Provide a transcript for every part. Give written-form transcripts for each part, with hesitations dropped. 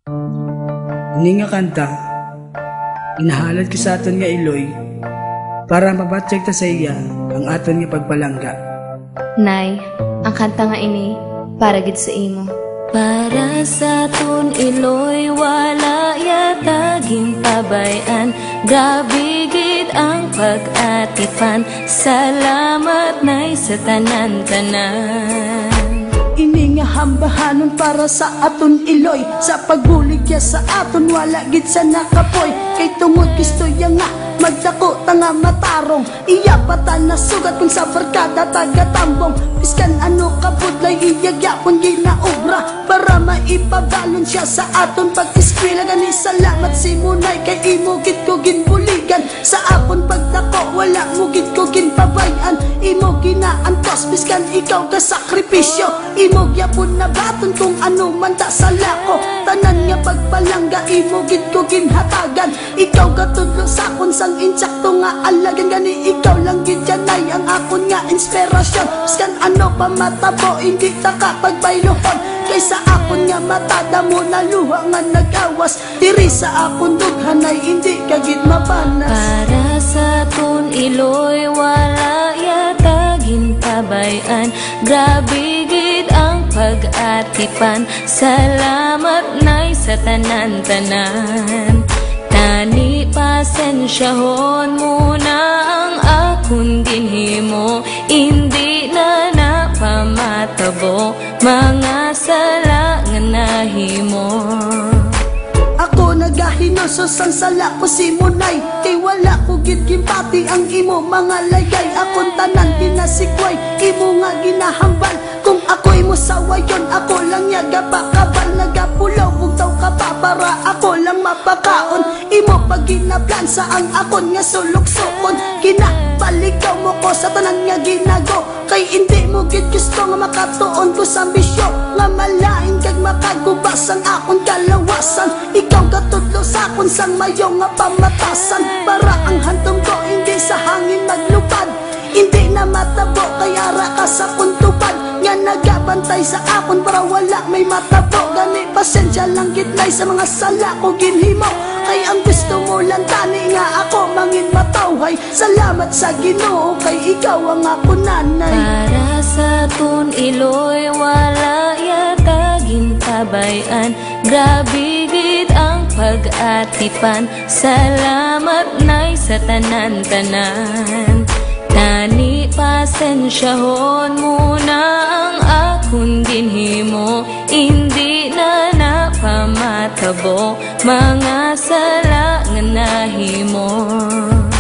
Ini nga kanta, inahalad ko sa aton nga Iloy para mabatsyag ta sa iya ang aton nga pagpalangga. Nay, ang kanta nga ini para gid sa imo. Para sa aton Iloy wala yataging pabayan, grabe gid ang pag-atipan, salamat nay sa tanan-tanan. Ini nga hambahanon para sa aton Iloy, sa pagbulig ya sa aton wala gid sa nakapoy. Kay tungod gusto ya nga magdako tanga matarong, iya pata na sugat kung sa barkada taga-tambong. Biskan ano kabudlay iyagyapon ginaobra para maipabalon siya sa aton pag-eskwela. Gani salamat si Munay kay imo gid ko ginbuligan, sa akon pagdako wala mo gid ko ginpabayan. Imo ginaantos biskan ikaw ka sakripisyo, imo gyapon na baton kung ano man ta sa lako. Tanan nga pagpalangga imo gid ko ginhatagan, ikaw katudlo sa akon sang insakto nga alagan. Gani ikaw lang gid yanay ang akon nga inspirasyon, biskan ano pa matabo hindi ta kapagbaylohon. Kaysa akon nga matada mo na luha nga nagawas, diri sa akon dughanay hindi ka gid mapanas. Para sa aton Iloy wala yataging pabayan, grabe gid ang pag-atipan, salamat nay sa tanan-tanan. Tani pasensyahon muna ang akong ginhimo, hindi na napamatabo mga sala nga nahimo. Ako nagahinosos ang sala ko si Munay, kay wala ko gid gimpati ang imo mga layay. Akong tanan pinasikway, imo nga ginahambal, kung ako'y mo sawayon ako lang yaga pakabal. Nagapulaw bugtaw ka pa para ako lang mapakaon, imo pag ginaplansa ang akon nga sulok-sukon. Kinapaligaw mo ko sa tanan nga ginago, kay hindi mo gid gusto nga makatuon ko sa ambisyo nga malain kag makagubas ang akon kalawasan. Ikaw katudlo sa akon sang mayo nga pamatasan, para ang hantom ko hindi sa hangin maglupad, hindi na matabo kaya ra ka sa kuntupad nga nagabantay sa akon para wala may matabo. Gani pasensya lang gitnay sa mga sala ko ginhimo, kay ang gusto mo lang tani nga ako mangin matawhay. Salamat sa Ginoo kay ikaw ang ako nanay. Para sa aton Iloy wala yataging pabayan, grabe gid ang pag-atipan, salamat nay sa tanan-tanan. Tani pasensyahon muna ang akong ginhimo, hindi na napamatabo mga sala nga nahimo.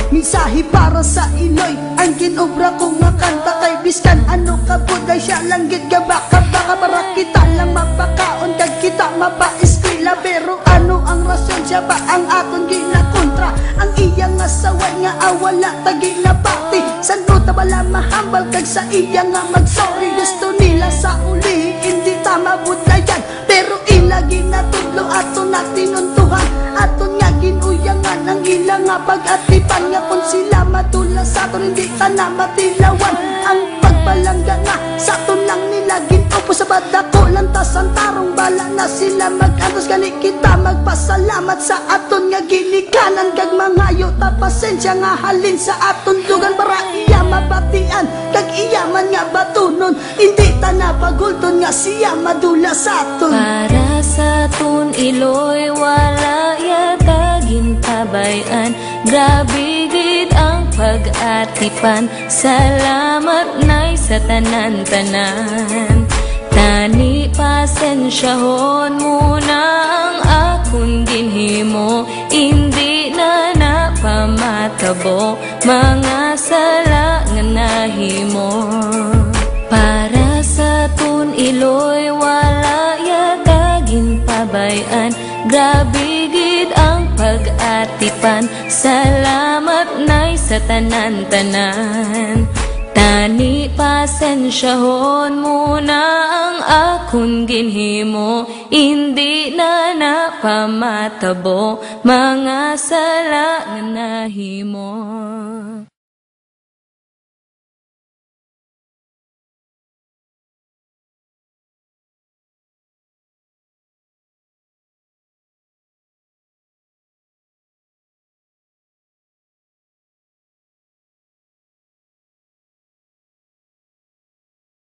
Mensahe para sa Iloy, ang ginobra ko nga kanta, kay biskan ano kabuday siya lang gid ka baka para kita lang mapakaon kag kita mapa-eskwela. Pero ano ang rasyon siya ba ang aton ginakontra, ang iya nga saway nga awala tagi na pati. Sando ta bala mahambal kag sa iya nga magsorry, gusto nila sa uli hindi ta mabudlayan, pero ila ginatudlo aton na tinuntuhan. Aton nga ginuyangan ang ila nga pag-atipan, nga kung sila madula sa aton hindi ta na matilawan. Ang pagpalangga nga sa aton lang nila ginupo sa badako, lantas ang tarong bala na sila mag-antos. Gani kita magpasalamat sa aton nga ginikanan kag mangayo ta pasensya nga halin sa aton dugan, para iya mabatian kag iya man nga batunon, hindi ta na pagulton nga siya madula sa aton. Para sa aton Iloy wala yataging pabayan, grabe gid ang pag-atipan, salamat nay sa tanan-tanan. Tani pasensyahon muna ang akong ginhimo, hindi na napamatabo mga sala nga nahimo. Para sa aton Iloy wala yataging pabayan, grabe gid ang pag-atipan, salamat nay sa tanan-tanan. Tani pasensyahon muna ang akong ginhimo, hindi na napamatabo mga sala nga nahimo.